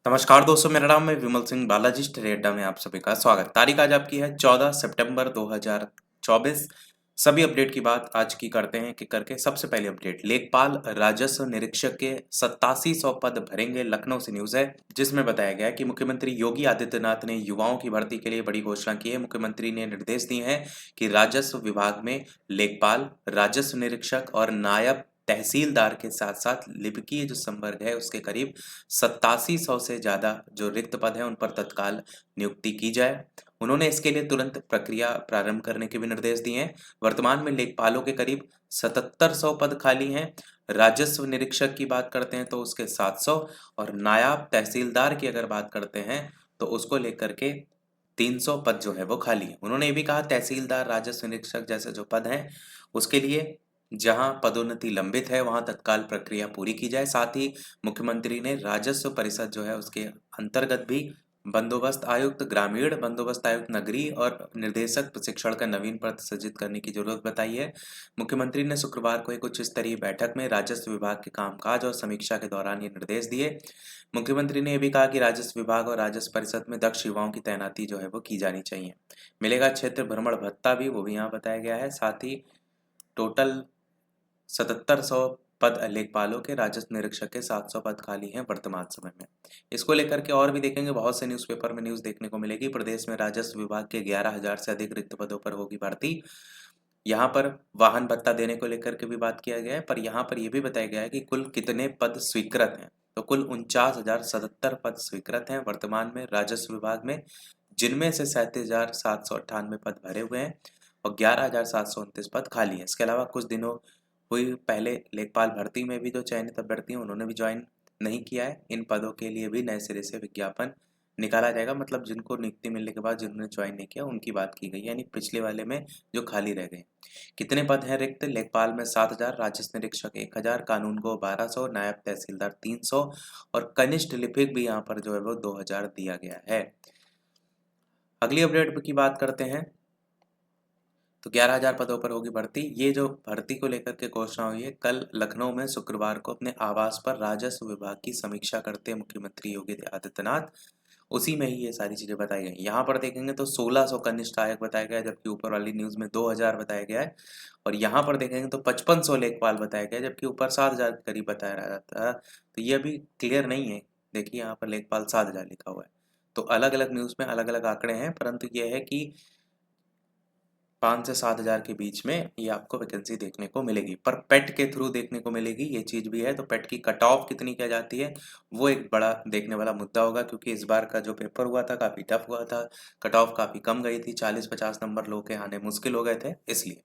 नमस्कार दोस्तों, मेरा नाम है विमल सिंह बालाजी स्टडी अड्डा में आप सभी का स्वागत। तारीख आज आपकी है 14 सितंबर 2024। सभी अपडेट की बात आज की करते हैं कि करके सबसे पहले अपडेट लेखपाल राजस्व निरीक्षक के 8700 पद भरेंगे। लखनऊ से न्यूज है जिसमें बताया गया है कि मुख्यमंत्री योगी आदित्यनाथ ने युवाओं की भर्ती के लिए बड़ी घोषणा की है। मुख्यमंत्री ने निर्देश दिए हैं कि राजस्व विभाग में लेखपाल, राजस्व निरीक्षक और नायब तहसीलदार के साथ साथ लिपिकीय जो संवर्ग है उसके करीब 8700 से ज्यादा जो रिक्त पद हैं उन पर तत्काल नियुक्ति की जाए। उन्होंने इसके लिए तुरंत प्रक्रिया प्रारंभ करने के भी निर्देश दिए हैं। वर्तमान में लेखपालों के करीब 7700 पद खाली हैं। राजस्व निरीक्षक की बात करते हैं तो उसके 700 और नायब तहसीलदार की अगर बात करते हैं तो उसको लेकर के 300 पद जो है वो खाली है। उन्होंने ये भी कहा तहसीलदार, राजस्व निरीक्षक जैसे जो पद हैं उसके लिए जहां पदोन्नति लंबित है वहां तत्काल प्रक्रिया पूरी की जाए। साथ ही मुख्यमंत्री ने राजस्व परिषद जो है उसके अंतर्गत भी बंदोबस्त आयुक्त ग्रामीण, बंदोबस्त आयुक्त नगरीय और निर्देशक प्रशिक्षण का नवीन पद सृजित करने की जरूरत बताई है। मुख्यमंत्री ने शुक्रवार को एक उच्च स्तरीय बैठक में राजस्व विभाग के कामकाज और समीक्षा के दौरान ये निर्देश दिए। मुख्यमंत्री ने यह भी कहा कि राजस्व विभाग और राजस्व परिषद में दक्ष युवाओं की तैनाती जो है वो की जानी चाहिए। मिलेगा क्षेत्र भ्रमण भत्ता भी, वो भी यहाँ बताया गया है। साथ ही टोटल 7700 पद लेखपालों के, राजस्व निरीक्षक के 700 पद खाली हैं वर्तमान समय में। इसको लेकर के और भी देखेंगे, बहुत से न्यूज़पेपर में न्यूज़ देखने को मिलेगी। प्रदेश में राजस्व विभाग के 11,000 से अधिक रिक्त पदों पर होगी भर्ती। यहाँ पर वाहन भत्ता देने को लेकर के भी बात किया गया है, पर यहाँ पर यह भी बताया गया है कि कुल कितने पद स्वीकृत हैं। तो कुल 49,077 पद स्वीकृत हैं वर्तमान में राजस्व विभाग में, जिनमें से 37,798 पद भरे हुए हैं और 11,729 पद खाली हैं। इसके अलावा कुछ दिनों हुई पहले लेखपाल भर्ती में भी जो चयनित अभ्यर्थी हैं उन्होंने भी ज्वाइन नहीं किया है। इन पदों के लिए भी नए सिरे से विज्ञापन निकाला जाएगा। मतलब जिनको नियुक्ति मिलने के बाद जिन्होंने ज्वाइन नहीं किया उनकी बात की गई, यानी पिछले वाले में जो खाली रह गए। कितने पद हैं रिक्त? लेखपाल में 7,000, राजस्व निरीक्षक 1,000, कानूनगो 1200, नायब तहसीलदार 300 और कनिष्ठ लिपिक भी यहाँ पर जो है वो 2,000 दिया गया है। अगली अपडेट की बात करते हैं तो 11,000 पदों पर होगी भर्ती। ये जो भर्ती को लेकर के घोषणा हुई है, कल लखनऊ में शुक्रवार को अपने आवास पर राजस्व विभाग की समीक्षा करते मुख्यमंत्री योगी आदित्यनाथ, उसी में ही ये सारी चीजें बताई गई। यहाँ पर देखेंगे तो 1600 कनिष्ठ सहायक बताया गया है, जबकि ऊपर वाली न्यूज में 2,000 बताया गया है। और यहाँ पर देखेंगे तो 5500 लेखपाल बताया गया है, जबकि ऊपर 7,000 के करीब बताया रहा था। तो ये अभी क्लियर नहीं है। देखिए यहाँ पर लेखपाल 7,000 लिखा हुआ है। तो अलग अलग न्यूज में अलग अलग आंकड़े हैं, परंतु यह है कि 5 से 7,000 के बीच में ये आपको वैकेंसी देखने को मिलेगी, पर पेट के थ्रू देखने को मिलेगी, ये चीज भी है। तो पेट की कट ऑफ कितनी क्या जाती है वो एक बड़ा देखने वाला मुद्दा होगा, क्योंकि इस बार का जो पेपर हुआ था काफी टफ हुआ था। कट ऑफ काफी कम गई थी, 40-50 नंबर लोगों के आने मुश्किल हो गए थे। इसलिए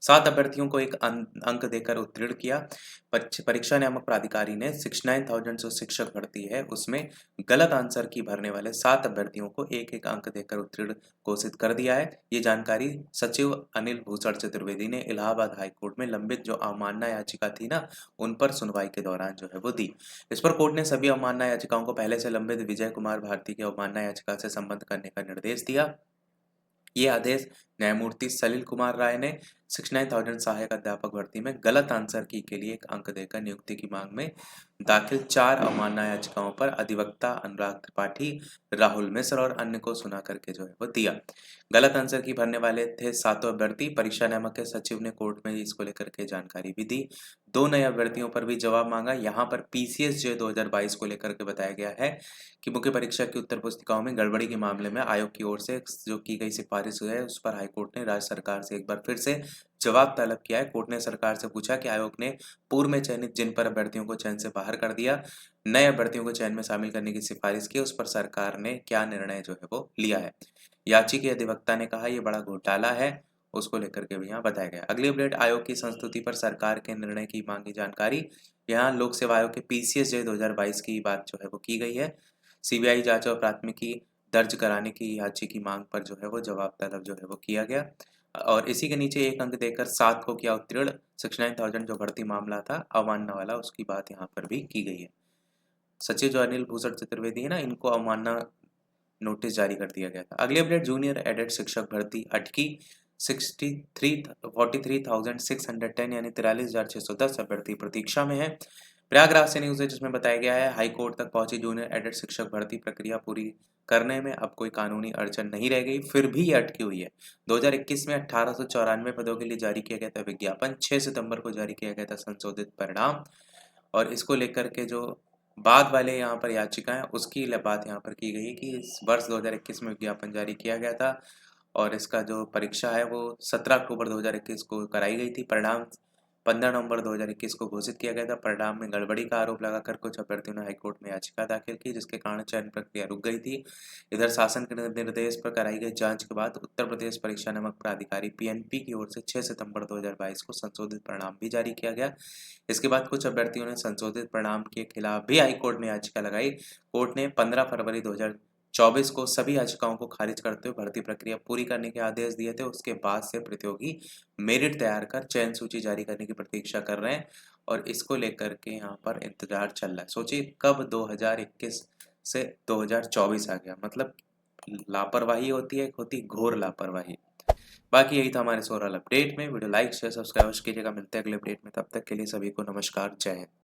7 अभ्यर्थियों को एक अंक देकर उत्तीर्ण किया। परीक्षा नियामक प्राधिकारी ने 69,000 जो शिक्षक भर्ती है उसमें गलत आंसर की भरने वाले 7 अभ्यर्थियों को एक एक अंक देकर उत्तीर्ण घोषित कर दिया है। ये जानकारी सचिव अनिल भूषण चतुर्वेदी ने इलाहाबाद हाईकोर्ट में लंबित जो अवमानना याचिका थी ना, उन पर सुनवाई के दौरान जो है वो दी। इस पर कोर्ट ने सभी अवमानना याचिकाओं को पहले से लंबित विजय कुमार भारती की अवमानना याचिका से संबद्ध करने का निर्देश दिया। ये आदेश न्यायमूर्ति सलिल कुमार राय ने 69,000 सहायक अध्यापक भर्ती में गलत आंसर की के लिए एक अंक देकर नियुक्ति की मांग में दाखिल 4 अवमानना याचिकाओं पर अधिवक्ता अनुराग त्रिपाठी, राहुल मिश्र और अन्य को सुना करके जो है वो दिया। गलत आंसर की भरने वाले थे 7 अभ्यर्थी। परीक्षा नियामक के सचिव ने कोर्ट में इसको लेकर के जानकारी भी दी। 2 नए अभ्यर्थियों पर भी जवाब मांगा। यहाँ पर पीसीएस जो 2022 को लेकर के बताया गया है कि मुख्य परीक्षा की उत्तर पुस्तिकाओं में गड़बड़ी के मामले में आयोग की ओर से जो की गई सिफारिश है उस पर हाईकोर्ट ने राज्य सरकार से एक बार फिर से जवाब तलब किया है। कोर्ट ने सरकार से पूछा कि आयोग ने पूर्व में चयनित जिन पर अभ्यर्थियों को चयन से बाहर कर दिया, नए अभ्यर्थियों को चयन में शामिल करने की सिफारिश की, उस पर सरकार ने क्या निर्णय जो है वो लिया है। याचिका अधिवक्ता ने कहा यह बड़ा घोटाला है, उसको लेकर के भी यहाँ बताया गया। अगली अपडेट आयोग की संस्तुति पर सरकार के निर्णय की मांगी जानकारी। यहाँ लोक सेवा आयोग के पीसीएस जो 2022 की बात जो है वो की गई है। सीबीआई जांच और प्राथमिकी दर्ज कराने की याचिका की मांग पर जो है वो जवाब तलब जो है वो किया गया। और इसी के नीचे एक अंक देकर 7 को किया उत्तीर्ण। 69,000 जो भर्ती मामला था अवमानना वाला, उसकी बात यहाँ पर भी की गई है। सचिव जो अनिल भूषण चतुर्वेदी है ना, इनको अवमानना नोटिस जारी कर दिया गया था। अगली अपडेट जूनियर एडेड शिक्षक भर्ती अटकी। 43,610 यानी 43,610 अभ्यर्थी प्रतीक्षा में है। प्रयागराज से न्यूज़ है जिसमें बताया गया है हाई कोर्ट तक पहुंची जूनियर एडेड शिक्षक भर्ती प्रक्रिया पूरी करने में अब कोई कानूनी अड़चन नहीं रह गई, फिर भी ये अटकी हुई है। 2021 में 1894 पदों के लिए जारी किया गया था विज्ञापन, 6 सितंबर को जारी किया गया था संशोधित परिणाम। और इसको लेकर के जो बाद वाले यहाँ पर याचिकाएं उसकी बात यहाँ पर की गई है कि इस वर्ष 2021 में विज्ञापन जारी किया गया था और इसका जो परीक्षा है वो 17 अक्टूबर 2021 को कराई गई थी। परिणाम 15 नवंबर 2021 को घोषित किया गया था। परिणाम में गड़बड़ी का आरोप लगाकर कुछ अभ्यर्थियों ने हाईकोर्ट में याचिका दाखिल की, जिसके कारण चयन प्रक्रिया रुक गई थी। इधर शासन के निर्देश पर कराई गई जांच के बाद उत्तर प्रदेश परीक्षा नमक प्राधिकारी पीएनपी की ओर से 6 सितंबर 2022 को संशोधित परिणाम भी जारी किया गया। इसके बाद कुछ अभ्यर्थियों ने संशोधित परिणाम के खिलाफ भी हाईकोर्ट में याचिका लगाई। कोर्ट ने 15 फरवरी 2024 को सभी याचिकाओं को खारिज करते हुए भर्ती प्रक्रिया पूरी करने के आदेश दिए थे। उसके बाद से प्रतियोगी मेरिट तैयार कर चयन सूची जारी करने की प्रतीक्षा कर रहे हैं और इसको लेकर के यहाँ पर इंतजार चल रहा है। सोचिए कब 2021 से 2024 आ गया, मतलब लापरवाही होती है, एक होती घोर लापरवाही। बाकी यही था हमारे ओवरऑल अपडेट में। वीडियो लाइक शेयर सब्सक्राइब कीजिएगा। मिलते हैं अगले अपडेट में, तब तक के लिए सभी को नमस्कार, जय हिंद।